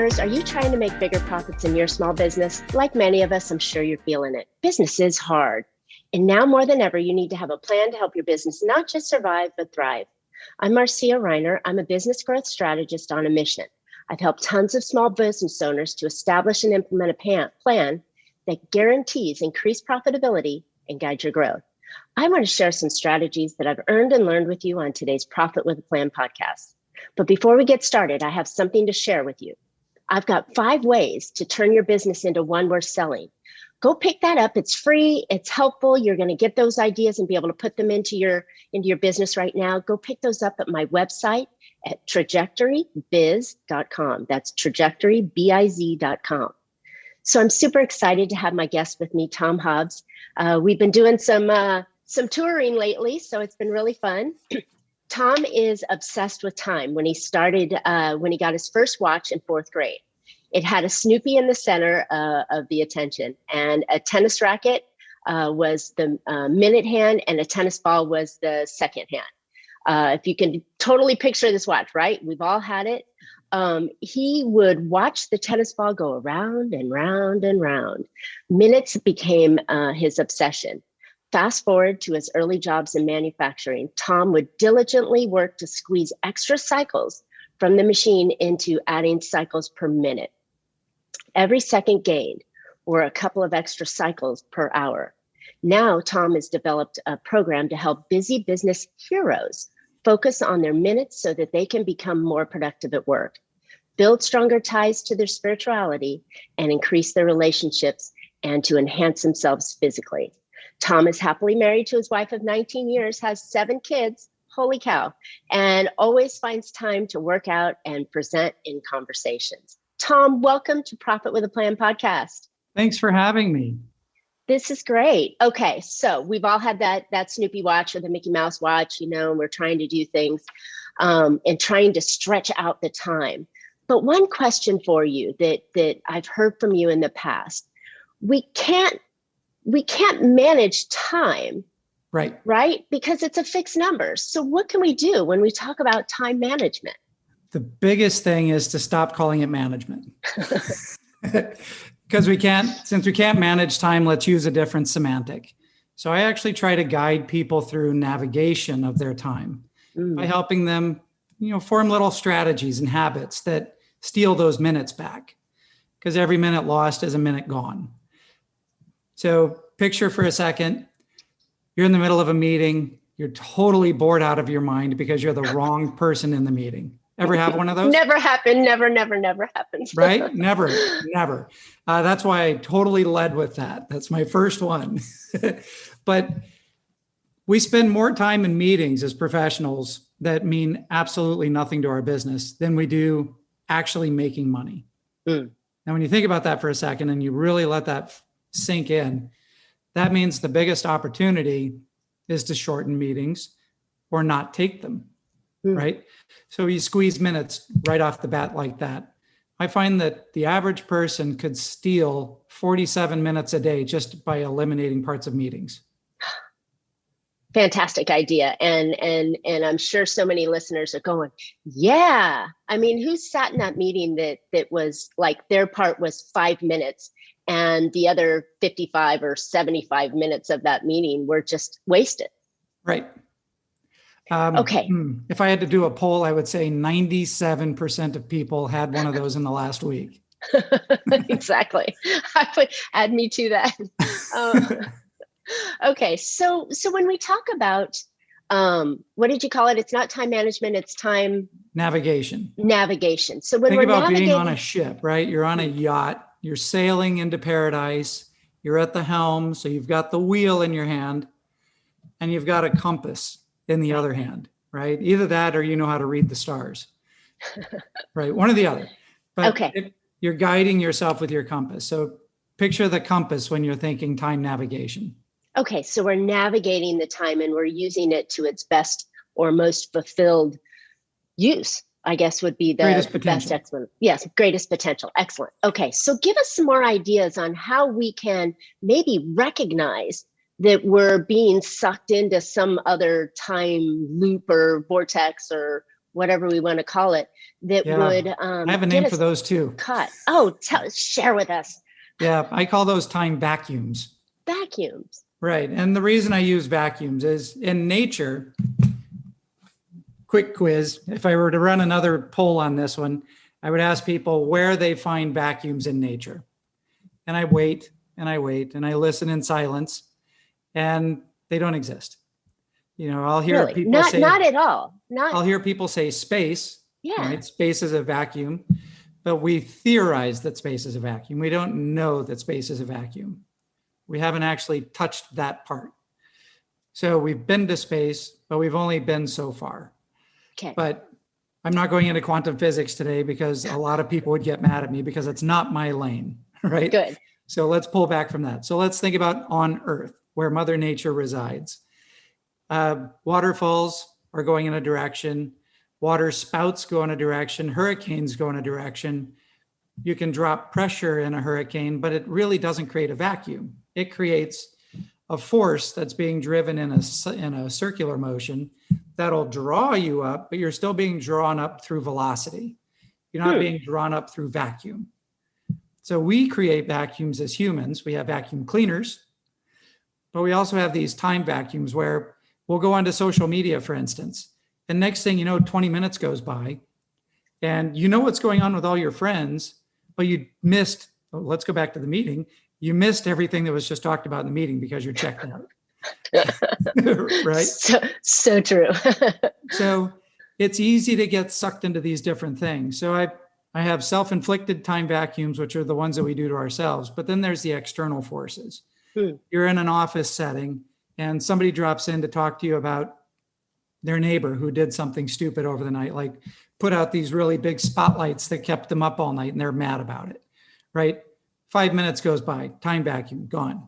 entrepreneurs, are you trying to make bigger profits in your small business? Like many of us, I'm sure you're feeling it. Business is hard. And now more than ever, you need to have a plan to help your business not just survive, but thrive. I'm Marcia Reiner. I'm a business growth strategist on a mission. I've helped tons of small business owners to establish and implement a plan that guarantees increased profitability and guides your growth. I want to share some strategies that I've earned and learned with you on today's Profit with a Plan podcast. But before we get started, I have something to share with you. I've got 5 ways to turn your business into one worth selling. Go pick that up. It's free. It's helpful. You're going to get those ideas and be able to put them into your business right now. Go pick those up at my website at trajectorybiz.com. That's trajectorybiz.com. So I'm super excited to have my guest with me, Tom Hobbs. We've been doing some touring lately, so it's been really fun. Tom is obsessed with time. When he started, when he got his first watch in 4th grade, it had a Snoopy in the center of the attention, and a tennis racket was the minute hand, and a tennis ball was the second hand. If you can totally picture this watch, right? We've all had it. He would watch the tennis ball go around and round and round. Minutes became his obsession. Fast forward to his early jobs in manufacturing, Tom would diligently work to squeeze extra cycles from the machine into adding cycles per minute. Every second gained, or a couple of extra cycles per hour. Now, Tom has developed a program to help busy business heroes focus on their minutes so that they can become more productive at work, build stronger ties to their spirituality, and increase their relationships and to enhance themselves physically. Tom is happily married to his wife of 19 years, has 7 kids, holy cow, and always finds time to work out and present in conversations. Tom, welcome to Profit with a Plan podcast. Thanks for having me. This is great. Okay, so we've all had that Snoopy watch or the Mickey Mouse watch, and we're trying to do things and trying to stretch out the time. But one question for you that I've heard from you in the past, we can't manage time, right? Because it's a fixed number. So what can we do when we talk about time management? The biggest thing is to stop calling it management. Because since we can't manage time, let's use a different semantic. So I actually try to guide people through navigation of their time by helping them, form little strategies and habits that steal those minutes back. Because every minute lost is a minute gone. So picture for a second, you're in the middle of a meeting, you're totally bored out of your mind because you're the wrong person in the meeting. Ever have one of those? Never happened. Never happens. Right? Never. That's why I totally led with that. That's my first one. But we spend more time in meetings as professionals that mean absolutely nothing to our business than we do actually making money. Now, when you think about that for a second and you really let that sink in, that means the biggest opportunity is to shorten meetings or not take them. Right? So you squeeze minutes right off the bat like that. I find that the average person could steal 47 minutes a day just by eliminating parts of meetings. Fantastic idea. And I'm sure so many listeners are going, yeah. I mean, who sat in that meeting that was like their part was 5 minutes and the other 55 or 75 minutes of that meeting were just wasted? Right. Okay. If I had to do a poll, I would say 97% of people had one of those in the last week. Exactly. I would add me to that. Okay. So when we talk about, what did you call it? It's not time management. It's time navigation. So when think about being on a ship, right? You're on a yacht, you're sailing into paradise. You're at the helm. So you've got the wheel in your hand and you've got a compass in the other hand, right? Either that or you know how to read the stars, right? One or the other. But you're guiding yourself with your compass. So picture the compass when you're thinking time navigation. Okay, so we're navigating the time and we're using it to its best or most fulfilled use, I guess would be the best excellent. Yes, greatest potential. Excellent. Okay, so give us some more ideas on how we can maybe recognize that we're being sucked into some other time loop or vortex or whatever we want to call it, that would I have a name for those too. Cut. Oh, share with us. Yeah, I call those time vacuums. Vacuums. Right. And the reason I use vacuums is in nature, quick quiz, if I were to run another poll on this one, I would ask people where they find vacuums in nature. And I wait and I wait and I listen in silence, and they don't exist. I'll hear people say not at all. I'll hear people say space. Yeah. Right? Space is a vacuum, but we theorize that space is a vacuum. We don't know that space is a vacuum. We haven't actually touched that part. So we've been to space, but we've only been so far. Okay. But I'm not going into quantum physics today because a lot of people would get mad at me because it's not my lane, right? Good. So let's pull back from that. So let's think about on Earth, where Mother Nature resides. Waterfalls are going in a direction. Water spouts go in a direction. Hurricanes go in a direction. You can drop pressure in a hurricane, but it really doesn't create a vacuum. It creates a force that's being driven in a circular motion that'll draw you up, but you're still being drawn up through velocity. You're not being drawn up through vacuum. So we create vacuums as humans. We have vacuum cleaners, but we also have these time vacuums where we'll go onto social media, for instance, and next thing you know, 20 minutes goes by and you know what's going on with all your friends, but you missed, let's go back to the meeting. You missed everything that was just talked about in the meeting because you're checked out. Right? So true. So it's easy to get sucked into these different things. So I have self-inflicted time vacuums, which are the ones that we do to ourselves. But then there's the external forces. You're in an office setting and somebody drops in to talk to you about their neighbor who did something stupid over the night, like put out these really big spotlights that kept them up all night and they're mad about it, right? 5 minutes goes by, time vacuum, gone.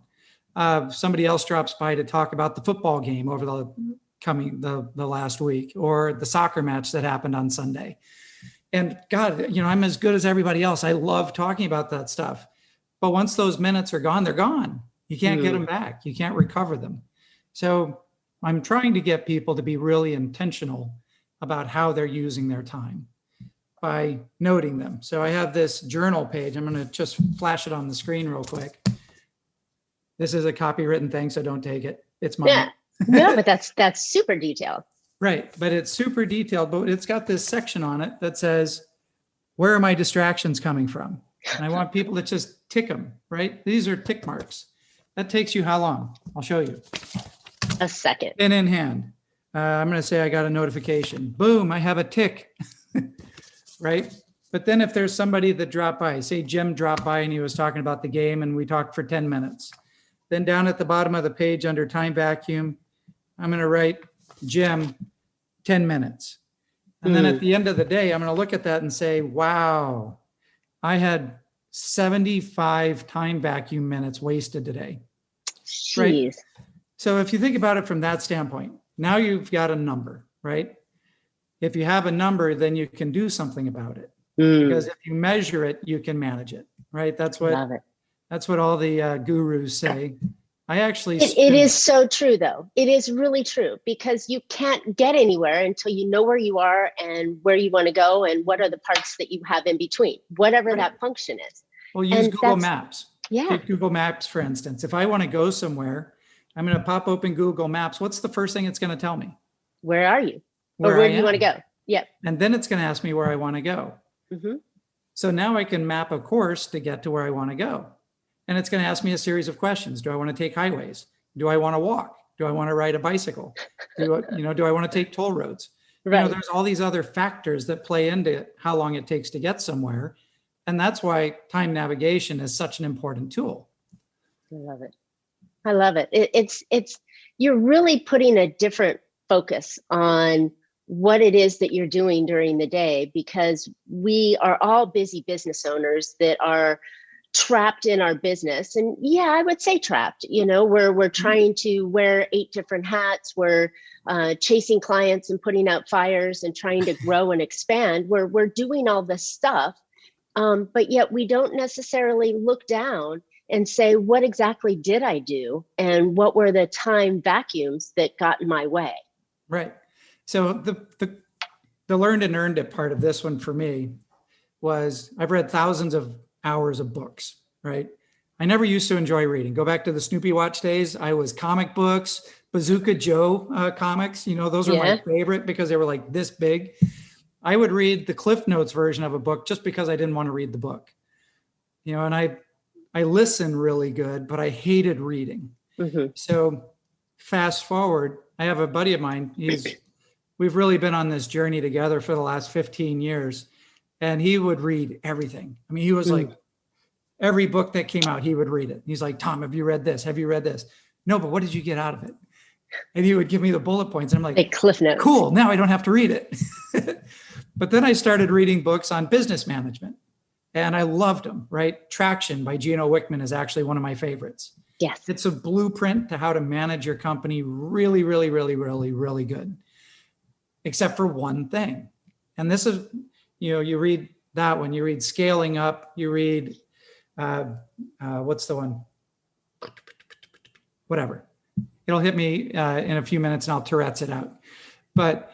Somebody else drops by to talk about the football game over the last week, or the soccer match that happened on Sunday. And God, I'm as good as everybody else. I love talking about that stuff. But once those minutes are gone, they're gone. You can't get them back. You can't recover them. So I'm trying to get people to be really intentional about how they're using their time by noting them. So I have this journal page. I'm going to just flash it on the screen real quick. This is a copywritten thing, so don't take it. It's mine. Yeah. No, but that's super detailed. Right. But it's super detailed, but it's got this section on it that says, where are my distractions coming from? And I want people to just tick them, right? These are tick marks. That takes you how long? I'll show you. A second. Pen in hand. I'm going to say I got a notification. Boom, I have a tick, right? But then if there's somebody that dropped by, say Jim dropped by and he was talking about the game and we talked for 10 minutes. Then down at the bottom of the page under time vacuum, I'm going to write Jim 10 minutes. And then at the end of the day, I'm going to look at that and say, wow, I had 75 time vacuum minutes wasted today. Jeez. Right? So if you think about it from that standpoint, now you've got a number, right? If you have a number, then you can do something about it. Because if you measure it, you can manage it, right? That's what all the gurus say. I actually it is so true, though. It is really true, because you can't get anywhere until you know where you are and where you want to go and what are the parts that you have in between, whatever that function is. Well, use Google Maps. Yeah. Take Google Maps, for instance. If I want to go somewhere, I'm going to pop open Google Maps. What's the first thing it's going to tell me? Where are you? Or where do you want to go? Yep. And then it's going to ask me where I want to go. Mm-hmm. So now I can map a course to get to where I want to go. And it's going to ask me a series of questions. Do I want to take highways? Do I want to walk? Do I want to ride a bicycle? Do I want to take toll roads? Right. There's all these other factors that play into how long it takes to get somewhere. And that's why time navigation is such an important tool. I love it. I love it. It's you're really putting a different focus on what it is that you're doing during the day, because we are all busy business owners that are trapped in our business. And yeah, I would say trapped, we're trying to wear 8 different hats. We're chasing clients and putting out fires and trying to grow and expand. We're doing all this stuff. But yet we don't necessarily look down and say, what exactly did I do? And what were the time vacuums that got in my way? Right. So the the learned and earned it part of this one for me was I've read thousands of hours of books, right? I never used to enjoy reading. Go back to the Snoopy Watch days. I was comic books, Bazooka Joe comics. Those were my favorite because they were like this big. I would read the Cliff Notes version of a book just because I didn't want to read the book. And I listen really good, but I hated reading. Mm-hmm. So fast forward, I have a buddy of mine. We've really been on this journey together for the last 15 years. And he would read everything. I mean, he was like, every book that came out, he would read it. He's like, Tom, have you read this? Have you read this? No, but what did you get out of it? And he would give me the bullet points. And I'm like, Cliff Notes. Cool. Now I don't have to read it. But then I started reading books on business management and I loved them, right? Traction by Gino Wickman is actually one of my favorites. Yes. It's a blueprint to how to manage your company really, really, really, really, really good. Except for one thing. And this is, you read that one, you read Scaling Up, you read, what's the one? Whatever. It'll hit me in a few minutes and I'll Tourette's it out. But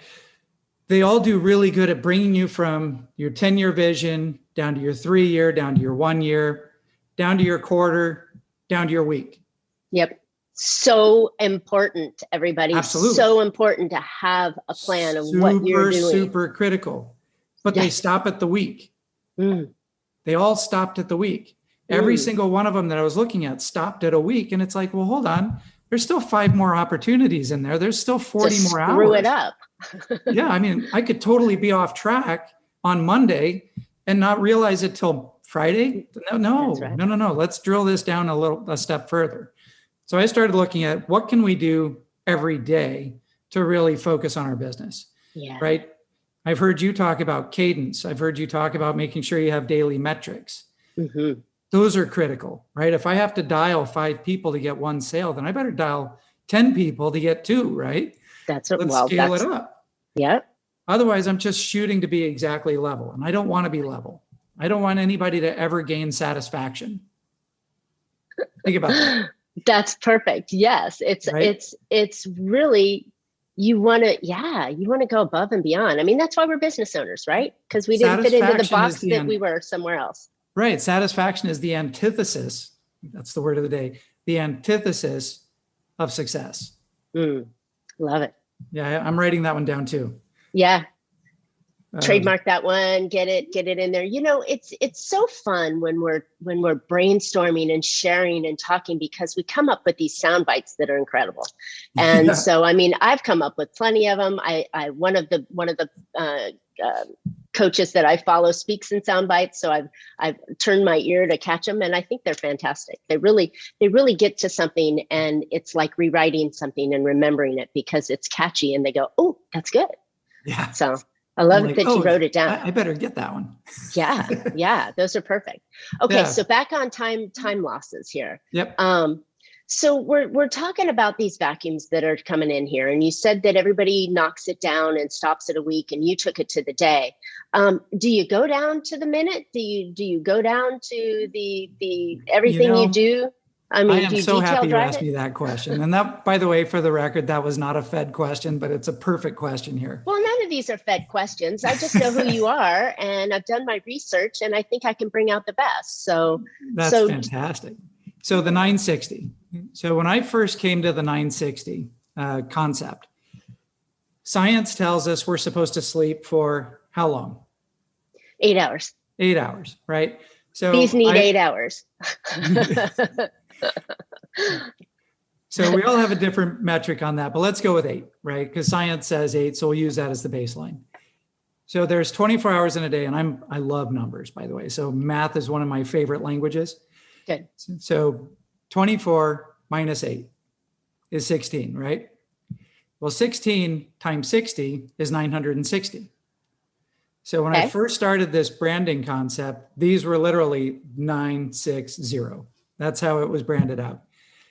they all do really good at bringing you from your 10-year vision down to your 3-year, down to your 1 year, down to your quarter, down to your week. Yep. So important, everybody. Absolutely. So important to have a plan of what you're doing. Super critical. But they stop at the week. They all stopped at the week. Every single one of them that I was looking at stopped at a week. And it's like, well, hold on. There's still 5 more opportunities in there. There's still 40 more hours. Screw it up. Yeah. I mean, I could totally be off track on Monday and not realize it till Friday. No. Let's drill this down a step further. So I started looking at what can we do every day to really focus on our business. Yeah. Right. I've heard you talk about cadence. I've heard you talk about making sure you have daily metrics. Mm-hmm. Those are critical, right? If I have to dial 5 people to get 1 sale, then I better dial 10 people to get 2, right? Let's scale it up. Yep. Otherwise, I'm just shooting to be exactly level. And I don't want to be level. I don't want anybody to ever gain satisfaction. Think about that. That's perfect. Yes. It's really, you want to go above and beyond. I mean, that's why we're business owners, right? Because we didn't fit into the box that we were somewhere else. Right. Satisfaction is the antithesis. That's the word of the day. The antithesis of success. Love it. Yeah. I'm writing that one down too. Yeah. Trademark that one, get it in there. It's so fun when we're brainstorming and sharing and talking because we come up with these sound bites that are incredible. And so, I mean, I've come up with plenty of them. One of the coaches that I follow speaks in sound bites. So I've turned my ear to catch them and I think they're fantastic. They really get to something and it's like rewriting something and remembering it because it's catchy and they go, oh, that's good. Yeah. So I love it that you wrote it down. I better get that one. Yeah. Those are perfect. Okay. So back on time losses here. Yep. So we're talking about these vacuums that are coming in here. And you said that everybody knocks it down and stops it a week and you took it to the day. Do you go down to the minute? Do you go down to the everything you do? I mean, I am so happy you asked me that question. And that, by the way, for the record, that was not a Fed question, but it's a perfect question here. Well, none of these are Fed questions. I just know who you are and I've done my research and I think I can bring out the best. So that's fantastic. So the 960. So when I first came to the 960 concept, science tells us we're supposed to sleep for how long? 8 hours. 8 hours, right? So these need 8 hours. So we all have a different metric on that, but let's go with 8, right? Because science says 8, so we'll use that as the baseline. So there's 24 hours in a day, and I love numbers, by the way. So math is one of my favorite languages. Good. So 24 minus 8 is 16, right? Well, 16 times 60 is 960. So when I first started this branding concept, these were literally 960. That's how it was branded out.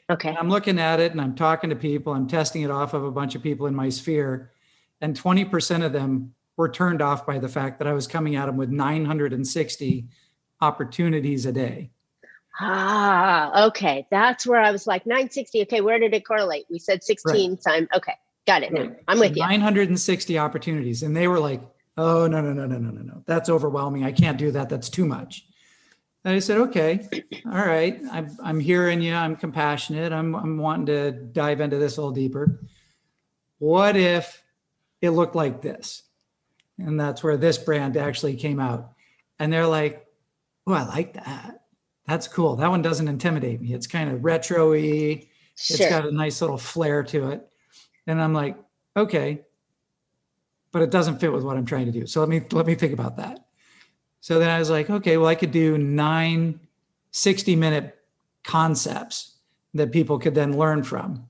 Okay. And I'm looking at it and I'm talking to people. I'm testing it off of a bunch of people in my sphere. And 20% of them were turned off by the fact that I was coming at them with 960 opportunities a day. Okay. That's where I was like 960. Okay. Where did it correlate? We said 16 times. Okay. Got it. Right. I'm with you. 960 opportunities. And they were like, Oh, no, no, no, no, no, no, no. That's overwhelming. I can't do that. That's too much. And I said, okay, all right. I'm hearing you. I'm compassionate. I'm wanting to dive into this a little deeper. What if it looked like this? And that's where this brand actually came out. And they're like, oh, I like that. That's cool. That one doesn't intimidate me. It's kind of retro-y. It's got a nice little flair to it. And I'm like, okay, but it doesn't fit with what I'm trying to do. So let me think about that. So then I was like, okay, well, I could do 9 60-minute concepts that people could then learn from.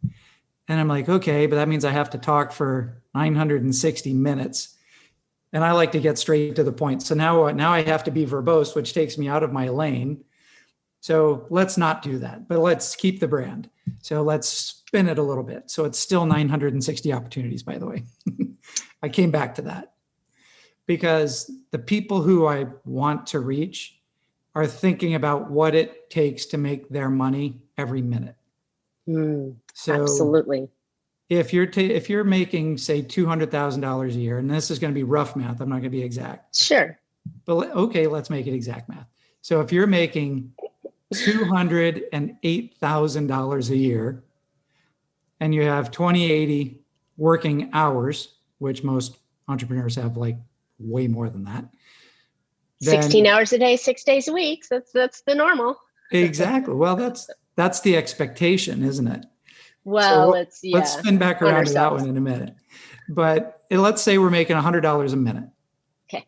And I'm like, okay, but that means I have to talk for 960 minutes. And I like to get straight to the point. So now I have to be verbose, which takes me out of my lane. So let's not do that, but let's keep the brand. So let's spin it a little bit. So it's still 960 opportunities, by the way. I came back to that because the people who I want to reach are thinking about what it takes to make their money every minute. So absolutely. If you're making, say, $200,000 a year, and this is going to be rough math, I'm not going to be exact. Sure. But okay, let's make it exact math. So if you're making $208,000 a year and you have 2080 working hours, which most entrepreneurs have like way more than that. 16 hours a day, 6 days a week. That's the normal. Exactly. Well, that's the expectation, isn't it? Well, so let's spin back around to that one in a minute. But let's say we're making $100 a minute. Okay.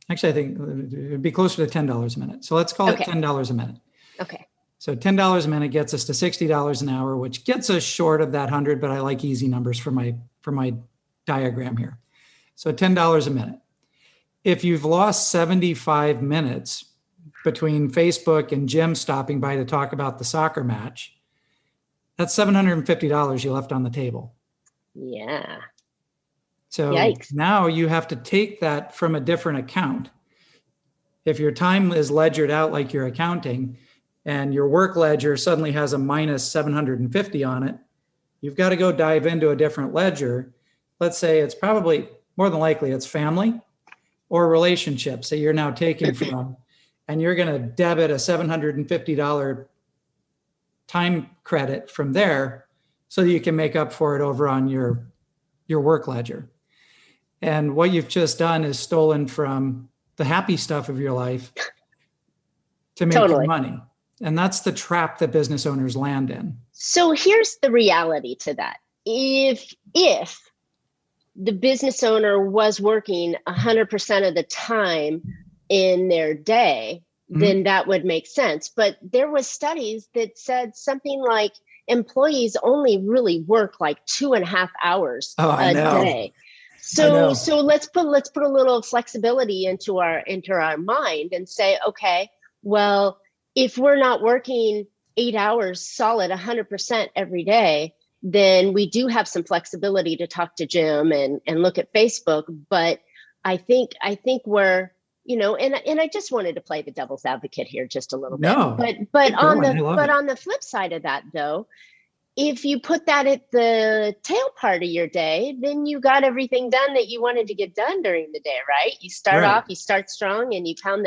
Actually, I think it'd be closer to $10 a minute. So let's call it $10 a minute. Okay. So $10 a minute gets us to $60 an hour, which gets us short of that 100, but I like easy numbers for my diagram here. So $10 a minute. If you've lost 75 minutes between Facebook and Jim stopping by to talk about the soccer match, that's $750 you left on the table. Yeah. So Yikes. Now you have to take that from a different account. If your time is ledgered out like you're accounting and your work ledger suddenly has a minus 750 on it, you've got to go dive into a different ledger. Let's say it's probably more than likely it's family or relationships that you're now taking from, and you're going to debit a $750 time credit from there so that you can make up for it over on your work ledger. And what you've just done is stolen from the happy stuff of your life to make your money. And that's the trap that business owners land in. So here's the reality to that. If the business owner was working 100% of the time in their day, then that would make sense. But there was studies that said something like employees only really work like 2.5 hours a day. So let's put a little flexibility into our mind and say, okay, well, if we're not working 8 hours solid 100% every day, then we do have some flexibility to talk to Jim and look at Facebook. But I think we're, and I just wanted to play the devil's advocate here just a little bit. But on the flip side of that, though, if you put that at the tail part of your day, then you got everything done that you wanted to get done during the day, right? You start off, you start strong, and you pound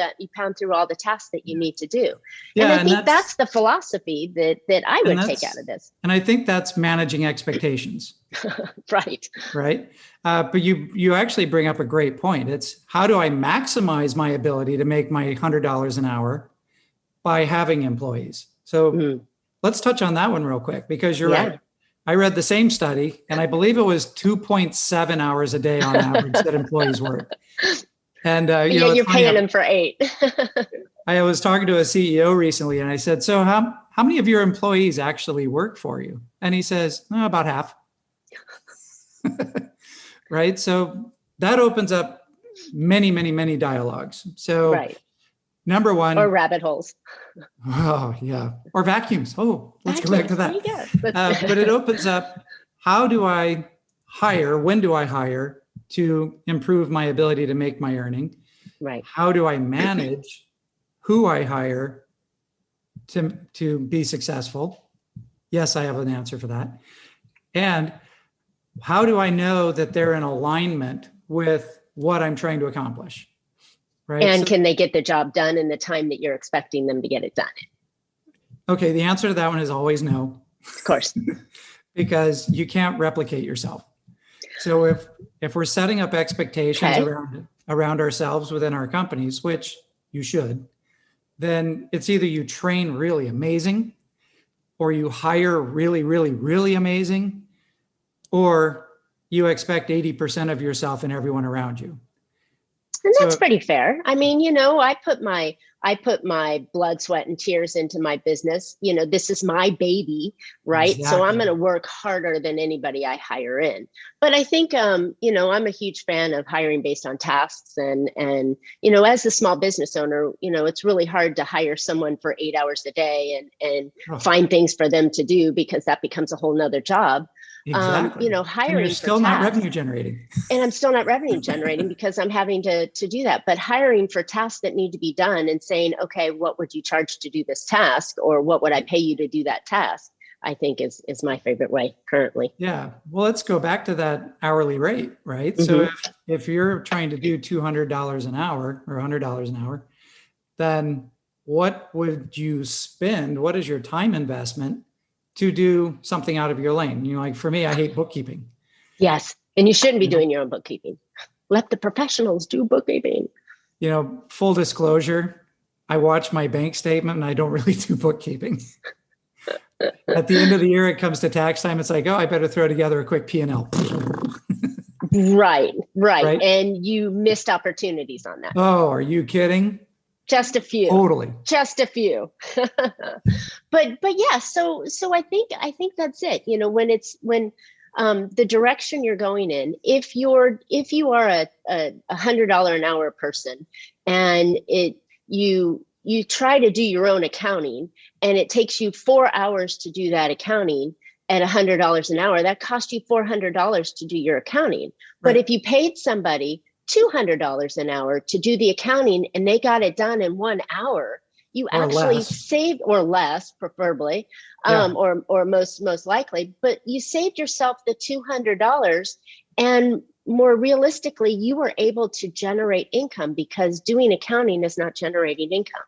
through all the tasks that you need to do. Yeah, and I think that's the philosophy that I would take out of this. And I think that's managing expectations. Right. But you actually bring up a great point. It's how do I maximize my ability to make my $100 an hour by having employees? So let's touch on that one real quick, because you're right. I read the same study, and I believe it was 2.7 hours a day on average that employees work. And you're paying them for 8. I was talking to a CEO recently, and I said, "So how many of your employees actually work for you?" And he says, "About half." Right. So that opens up many, many, many dialogues. So number one, or rabbit holes. Oh, yeah. Or vacuums. Oh, let's go back to that. But it opens up, how do I hire? When do I hire to improve my ability to make my earning? Right. How do I manage who I hire to be successful? Yes, I have an answer for that. And how do I know that they're in alignment with what I'm trying to accomplish. Right. And can they get the job done in the time that you're expecting them to get it done? Okay. The answer to that one is always no. Of course. Because you can't replicate yourself. So if we're setting up expectations around ourselves within our companies, which you should, then it's either you train really amazing, or you hire really, really, really amazing, or you expect 80% of yourself and everyone around you. And that's pretty fair. I mean, you know, I put my blood, sweat, and tears into my business. You know, this is my baby, right? Exactly. So I'm going to work harder than anybody I hire in. But I think, you know, I'm a huge fan of hiring based on tasks. And, you know, as a small business owner, you know, it's really hard to hire someone for 8 hours a day and find things for them to do, because that becomes a whole nother job. Exactly. You know, hiring. And you're still not revenue generating. And I'm still not revenue generating because I'm having to do that. But hiring for tasks that need to be done and saying, okay, what would you charge to do this task? Or what would I pay you to do that task? I think is my favorite way currently. Yeah. Well, let's go back to that hourly rate, right? Mm-hmm. So if you're trying to do $200 an hour or $100 an hour, then what would you spend? What is your time investment to do something out of your lane? You know, like for me, I hate bookkeeping. Yes. And you shouldn't be doing your own bookkeeping. Let the professionals do bookkeeping. You know, full disclosure, I watch my bank statement and I don't really do bookkeeping. At the end of the year, it comes to tax time. It's like, oh, I better throw together a quick P&L. Right. And you missed opportunities on that. Oh, are you kidding? Just a few. Totally. Just a few. But yeah, so I think that's it. You know, when the direction you're going in, if you are a $100 an hour person and you try to do your own accounting and it takes you 4 hours to do that accounting at $100 an hour, that costs you $400 to do your accounting. Right. But if you paid somebody $200 an hour to do the accounting and they got it done in 1 hour, you actually saved, or less, preferably, or most likely, but you saved yourself the $200, and more realistically, you were able to generate income, because doing accounting is not generating income.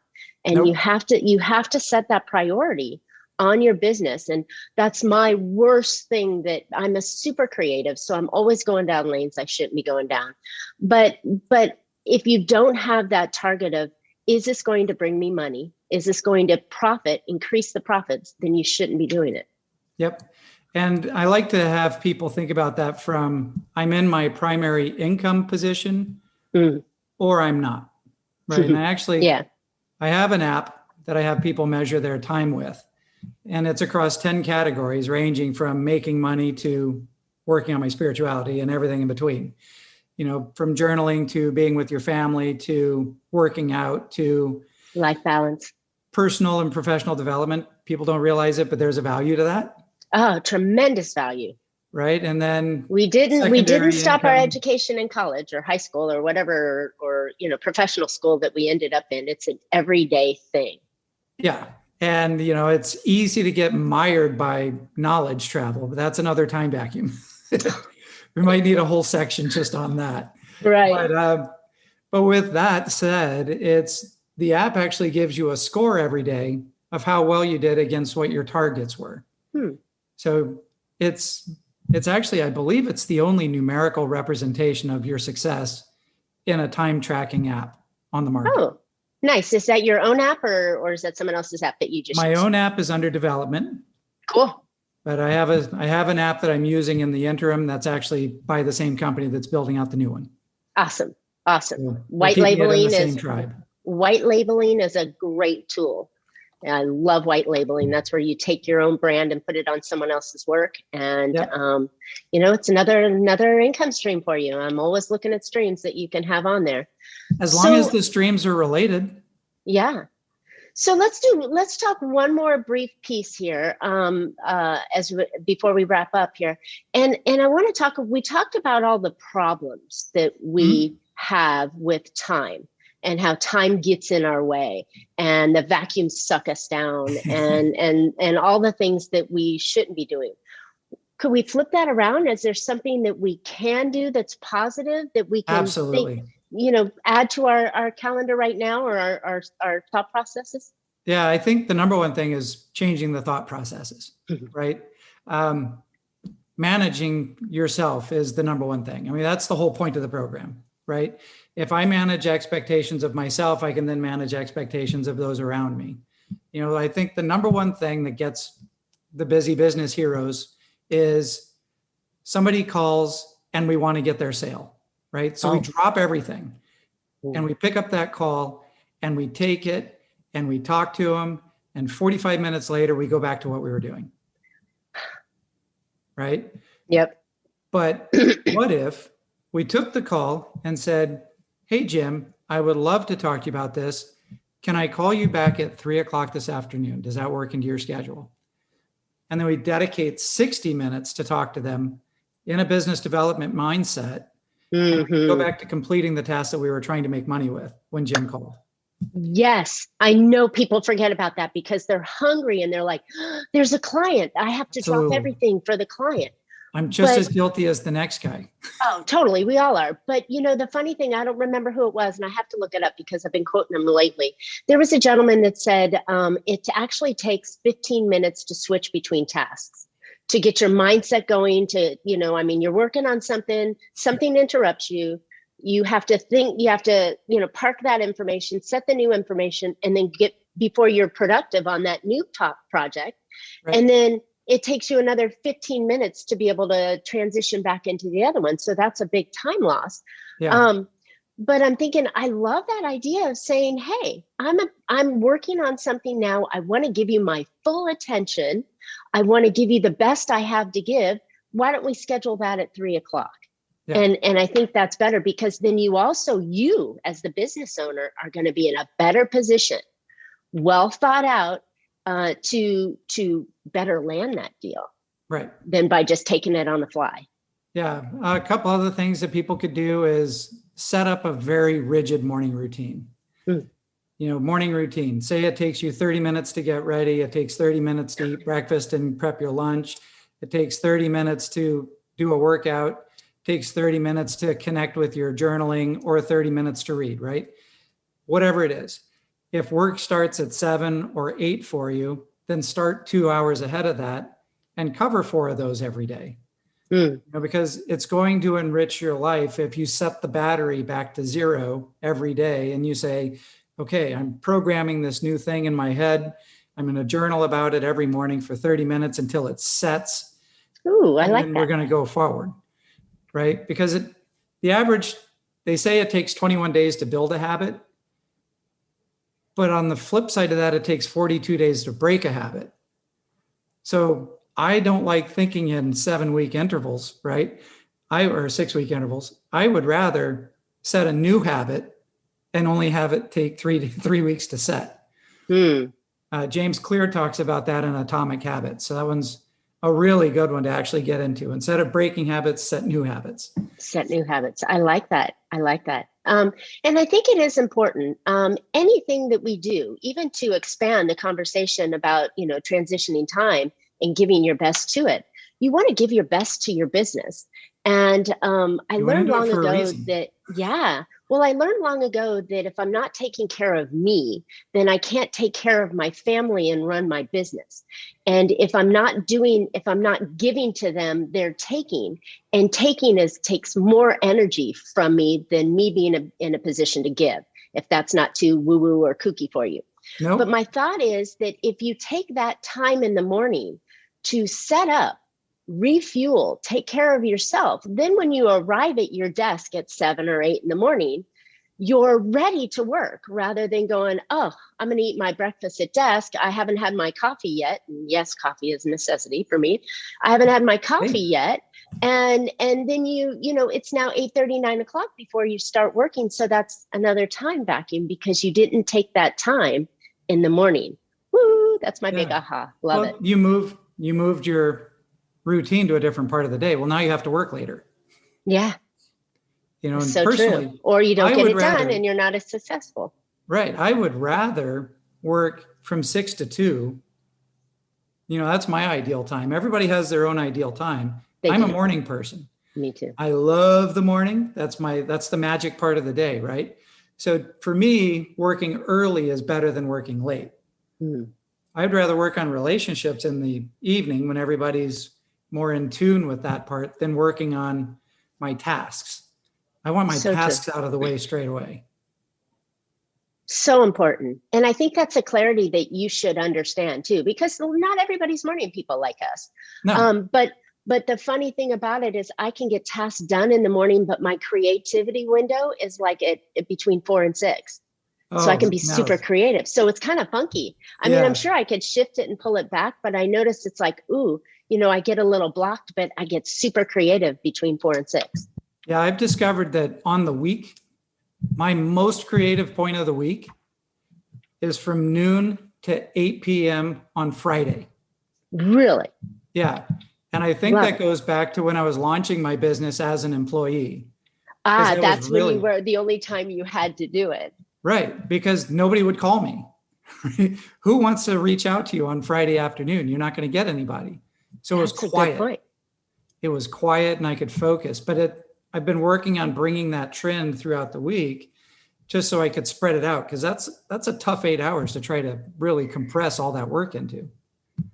And nope. you have to set that priority on your business. And that's my worst thing, that I'm a super creative. So I'm always going down lanes I shouldn't be going down. But if you don't have that target of, is this going to bring me money? Is this going to increase the profits? Then you shouldn't be doing it. Yep. And I like to have people think about that from, I'm in my primary income position or I'm not. Right. And I have an app that I have people measure their time with. And it's across 10 categories, ranging from making money to working on my spirituality and everything in between. You know, from journaling to being with your family to working out to life balance, personal and professional development. People don't realize it, but there's a value to that. Oh, tremendous value. Right. And then we didn't stop our education in college or high school or whatever, or, you know, professional school that we ended up in. It's an everyday thing. Yeah. And, you know, it's easy to get mired by knowledge travel, but that's another time vacuum. We might need a whole section just on that. Right. But with that said, the app actually gives you a score every day of how well you did against what your targets were. So it's actually, I believe it's the only numerical representation of your success in a time tracking app on the market. Oh, nice. Is that your own app or is that someone else's app that you just My use? own app is under development. Cool. But I have an app that I'm using in the interim that's actually by the same company that's building out the new one. Awesome. So white labeling is a great tool. I love white labeling. That's where you take your own brand and put it on someone else's work. And, you know, it's another income stream for you. I'm always looking at streams that you can have on there. As long as the streams are related. Yeah. So let's talk one more brief piece here before we wrap up here. And I want to we talked about all the problems that we have with time and how time gets in our way and the vacuums suck us down and all the things that we shouldn't be doing. could we flip that around? Is there something that we can do that's positive that we can Absolutely. add to our calendar right now, or our thought processes? Yeah, I think the number one thing is changing the thought processes, right? Managing yourself is the number one thing. I mean, that's the whole point of the program, right? If I manage expectations of myself, I can then manage expectations of those around me. I think the number one thing that gets the busy business heroes is somebody calls and we want to get their sale, right? So we drop everything and we pick up that call and we take it and we talk to them. And 45 minutes later, we go back to what we were doing. Right? Yep. But what if we took the call and said, hey, Jim, I would love to talk to you about this. Can I call you back at 3:00 this afternoon? Does that work into your schedule? And then we dedicate 60 minutes to talk to them in a business development mindset. And we go back to completing the task that we were trying to make money with when Jim called. Yes, I know people forget about that because they're hungry and they're like, there's a client. I have to drop everything for the client. I'm just as guilty as the next guy. Oh, totally. We all are. But the funny thing, I don't remember who it was, and I have to look it up because I've been quoting him lately. There was a gentleman that said it actually takes 15 minutes to switch between tasks, to get your mindset going to, you're working on something interrupts you. You have to think, park that information, set the new information, and then get before you're productive on that new top project. Right. And then it takes you another 15 minutes to be able to transition back into the other one. So that's a big time loss. Yeah. But I'm thinking, I love that idea of saying, hey, I'm working on something now. I want to give you my full attention. I want to give you the best I have to give. Why don't we schedule that at 3:00? Yeah. And I think that's better because then you as the business owner are going to be in a better position, well thought out, to better land that deal. Right. Than by just taking it on the fly. Yeah. A couple other things that people could do is set up a very rigid morning routine. Morning routine. Say it takes you 30 minutes to get ready. It takes 30 minutes to eat breakfast and prep your lunch. It takes 30 minutes to do a workout. Takes 30 minutes to connect with your journaling or 30 minutes to read, right? Whatever it is. If work starts at 7 or 8 for you, then start 2 hours ahead of that and cover 4 of those every day. Because it's going to enrich your life if you set the battery back to 0 every day and you say, okay, I'm programming this new thing in my head. I'm going to journal about it every morning for 30 minutes until it sets. Ooh, I like that. We're going to go forward. Right? Because the average, they say it takes 21 days to build a habit. But on the flip side of that, it takes 42 days to break a habit. So I don't like thinking in 7-week intervals, right? Or 6-week intervals. I would rather set a new habit and only have it take 3 weeks to set. James Clear talks about that in Atomic Habits. So that one's a really good one to actually get into. Instead of breaking habits, set new habits. Set new habits. I like that. And I think it is important. Anything that we do, even to expand the conversation about, transitioning time and giving your best to it, you want to give your best to your business. And I learned long ago that, I learned long ago that if I'm not taking care of me, then I can't take care of my family and run my business. And if I'm not giving to them, they're taking, and taking takes more energy from me than me being in a position to give, if that's not too woo-woo or kooky for you. Nope. But my thought is that if you take that time in the morning to set up, refuel, take care of yourself, then when you arrive at your desk at 7 or 8 in the morning, you're ready to work rather than going, oh, I'm going to eat my breakfast at desk. I haven't had my coffee yet. And yes, coffee is a necessity for me. I haven't had my coffee yet. And then it's now 8:30, 9 o'clock before you start working. So that's another time vacuum because you didn't take that time in the morning. Woo, that's my big aha. Love it. You moved your routine to a different part of the day. Well, now you have to work later. Yeah. And so personally, true. Or you don't get it done and you're not as successful. Right. I would rather work from 6 to 2 That's my ideal time. Everybody has their own ideal time. I'm a morning person. Me too. I love the morning. That's the magic part of the day, right? So for me, working early is better than working late. I'd rather work on relationships in the evening when everybody's more in tune with that part than working on my tasks. I want my tasks out of the way straight away. So important. And I think that's a clarity that you should understand too, because not everybody's morning people like us. No. But the funny thing about it is I can get tasks done in the morning, but my creativity window is like between 4 and 6. So I can be super creative. So it's kind of funky. I mean, I'm sure I could shift it and pull it back, but I noticed it's like, I get a little blocked, but I get super creative between 4 and 6. Yeah, I've discovered that on the week, my most creative point of the week is from noon to 8 p.m. on Friday. Really? Yeah. And I think that goes back to when I was launching my business as an employee. That's when you were the only time you had to do it. Right. Because nobody would call me. Who wants to reach out to you on Friday afternoon? You're not going to get anybody. So it was quiet. A good point. It was quiet and I could focus. But I've been working on bringing that trend throughout the week just so I could spread it out, because that's a tough 8 hours to try to really compress all that work into.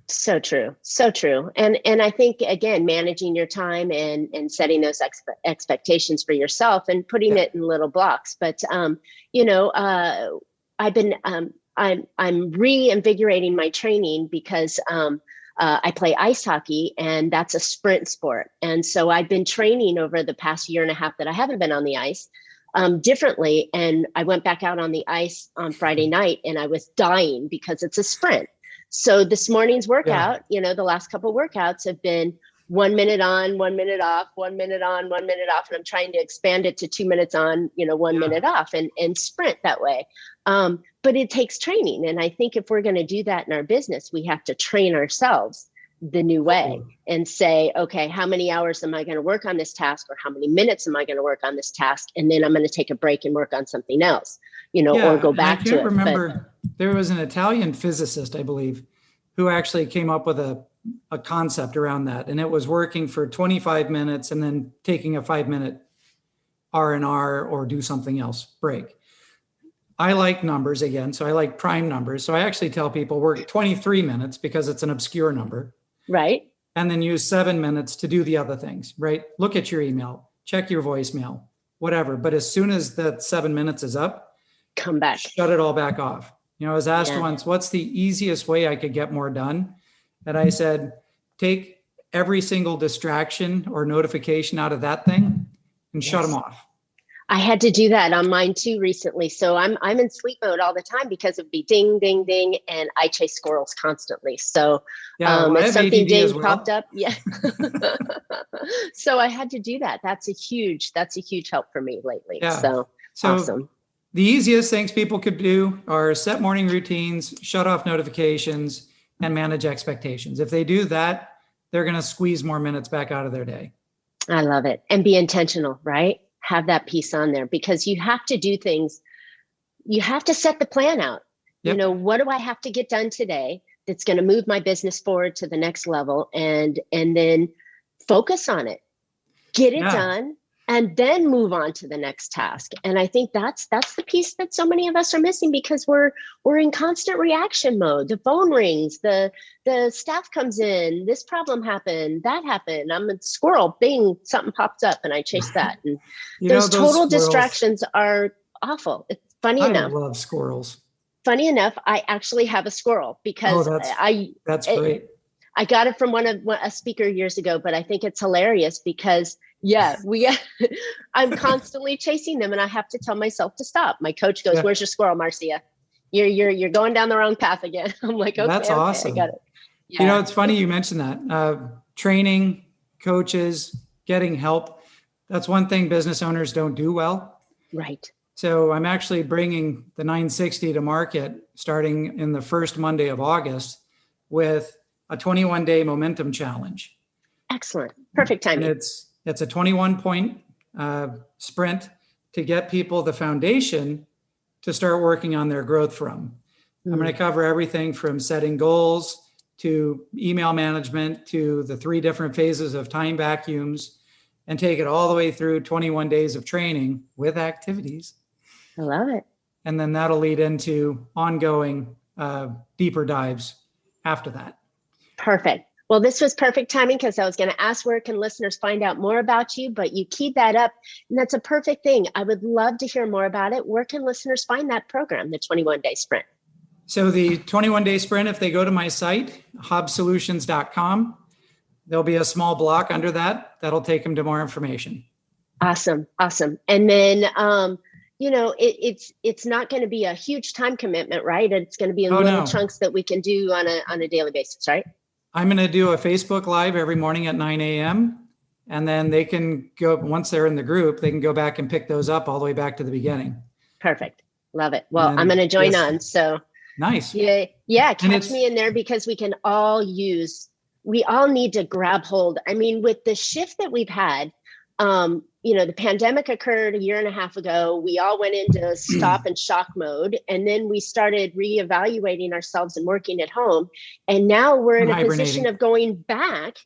So true. So true. And I think, again, managing your time and setting those expectations for yourself and putting it in little blocks. But, I've been, I'm reinvigorating my training because I play ice hockey, and that's a sprint sport. And so I've been training over the past year and a half that I haven't been on the ice differently. And I went back out on the ice on Friday night and I was dying because it's a sprint. So this morning's workout, the last couple of workouts have been 1 minute on, 1 minute off, 1 minute on, 1 minute off. And I'm trying to expand it to 2 minutes on, 1 minute off and sprint that way. But it takes training. And I think if we're going to do that in our business, we have to train ourselves the new way and say, okay, how many hours am I going to work on this task, or how many minutes am I going to work on this task? And then I'm going to take a break and work on something else, or go back to it. I remember there was an Italian physicist, I believe, who actually came up with a concept around that. And it was working for 25 minutes and then taking a 5-minute R&R or do something else break. I like numbers again. So I like prime numbers. So I actually tell people work 23 minutes because it's an obscure number. Right. And then use 7 minutes to do the other things, right? Look at your email, check your voicemail, whatever. But as soon as that 7 minutes is up, come back, shut it all back off. I was asked once, what's the easiest way I could get more done? And I said, take every single distraction or notification out of that thing and shut them off. I had to do that on mine too recently. So I'm in sleep mode all the time because it'd be ding, ding, ding. And I chase squirrels constantly. So if something ding popped up. Yeah. So I had to do that. That's a huge help for me lately. Yeah. So awesome. The easiest things people could do are set morning routines, shut off notifications, and manage expectations. If they do that, they're going to squeeze more minutes back out of their day. I love it. And be intentional, right? Have that piece on there, because you have to do things. You have to set the plan out. Yep. What do I have to get done today that's going to move my business forward to the next level, and then focus on it, get it done, and then move on to the next task. And I think that's the piece that so many of us are missing, because we're in constant reaction mode. The phone rings, the staff comes in, this problem happened, that happened. I'm a squirrel, bing, something pops up and I chase that. And those total distractions are awful. It's funny enough. I love squirrels. Funny enough, I actually have a squirrel because that's great. I got it from a speaker years ago, but I think it's hilarious because I'm constantly chasing them, and I have to tell myself to stop. My coach goes, "Where's your squirrel, Marcia? You're going down the wrong path again." I'm like, "Okay, that's awesome. I got it." Yeah. It's funny you mentioned that. Training, coaches, getting help. That's one thing business owners don't do well. Right. So I'm actually bringing the 960 to market starting in the first Monday of August with a 21-day momentum challenge. Excellent. Perfect timing. And it's a 21-point sprint to get people the foundation to start working on their growth from. I'm going to cover everything from setting goals to email management to the 3 different phases of time vacuums and take it all the way through 21 days of training with activities. I love it. And then that'll lead into ongoing deeper dives after that. Perfect. Well, this was perfect timing because I was going to ask where can listeners find out more about you, but you keyed that up. And that's a perfect thing. I would love to hear more about it. Where can listeners find that program, the 21-day sprint? So the 21-day sprint, if they go to my site, hobbssolutions.com, there'll be a small block under that. That'll take them to more information. Awesome. And then, it's not going to be a huge time commitment, right? It's going to be in little chunks that we can do on a daily basis, right? I'm going to do a Facebook Live every morning at 9 a.m. And then they can go, once they're in the group, they can go back and pick those up all the way back to the beginning. Perfect. Love it. Well, I'm going to join on. So nice. Yeah. Catch me in there because we all need to grab hold. I mean, with the shift that we've had, the pandemic occurred 1.5 years ago. We all went into stop and shock mode. And then we started reevaluating ourselves and working at home. And now we're in a position of going back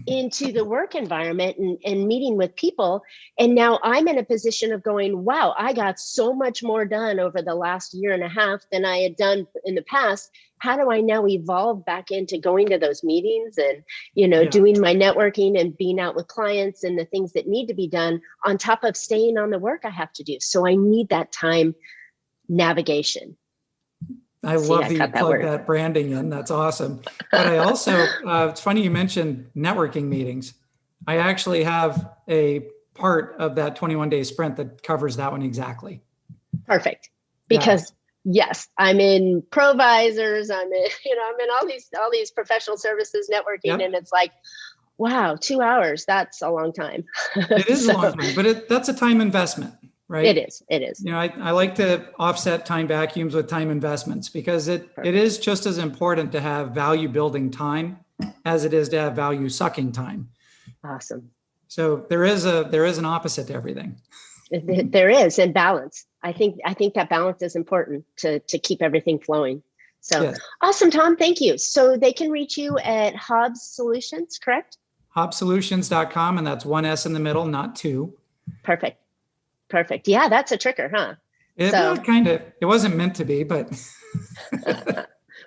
into the work environment and meeting with people. And now I'm in a position of going, wow, I got so much more done over the last 1.5 years than I had done in the past. How do I now evolve back into going to those meetings and, doing my networking and being out with clients and the things that need to be done on top of staying on the work I have to do. So I need that time navigation. I love that you plug that branding in. That's awesome. But I also, it's funny you mentioned networking meetings. I actually have a part of that 21-day sprint that covers that one exactly. Perfect. Because yes, I'm in Provisors. I'm in all these professional services networking, and it's like, wow, 2 hours. That's a long time. It is a long time, but that's a time investment, right? It is. I like to offset time vacuums with time investments because it is just as important to have value building time as it is to have value sucking time. Awesome. So there is an opposite to everything. There is, and balance. I think that balance is important to keep everything flowing. So yes. Awesome, Tom. Thank you. So they can reach you at Hobbs Solutions, correct? Hobbssolutions.com, and that's 1 S in the middle, not 2. Perfect. Yeah, that's a tricker, huh? It wasn't meant to be, but.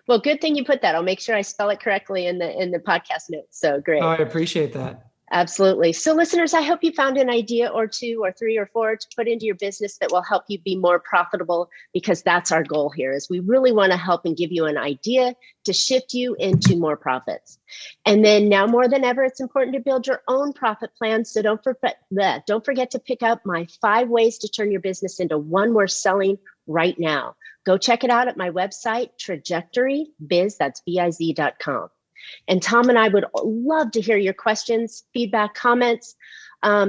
Well, good thing you put that. I'll make sure I spell it correctly in the podcast notes. So great. Oh, I appreciate that. Absolutely. So listeners, I hope you found an idea or 2 or 3 or 4 to put into your business that will help you be more profitable, because that's our goal here. Is we really want to help and give you an idea to shift you into more profits. And then now more than ever, it's important to build your own profit plan. So don't forget to pick up my 5 ways to turn your business into one worth selling right now. Go check it out at my website, trajectorybiz, that's biz.com. And Tom and I would love to hear your questions, feedback, comments.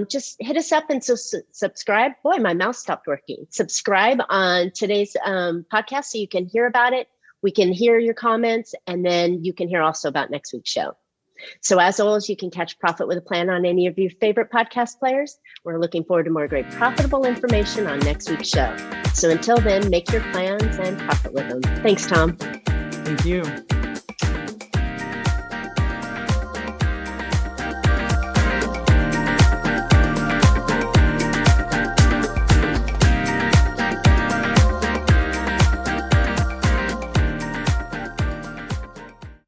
Just hit us up and subscribe. Boy, my mouse stopped working. Subscribe on today's podcast so you can hear about it. We can hear your comments, and then you can hear also about next week's show. So as always, you can catch Profit with a Plan on any of your favorite podcast players. We're looking forward to more great profitable information on next week's show. So until then, make your plans and profit with them. Thanks, Tom. Thank you.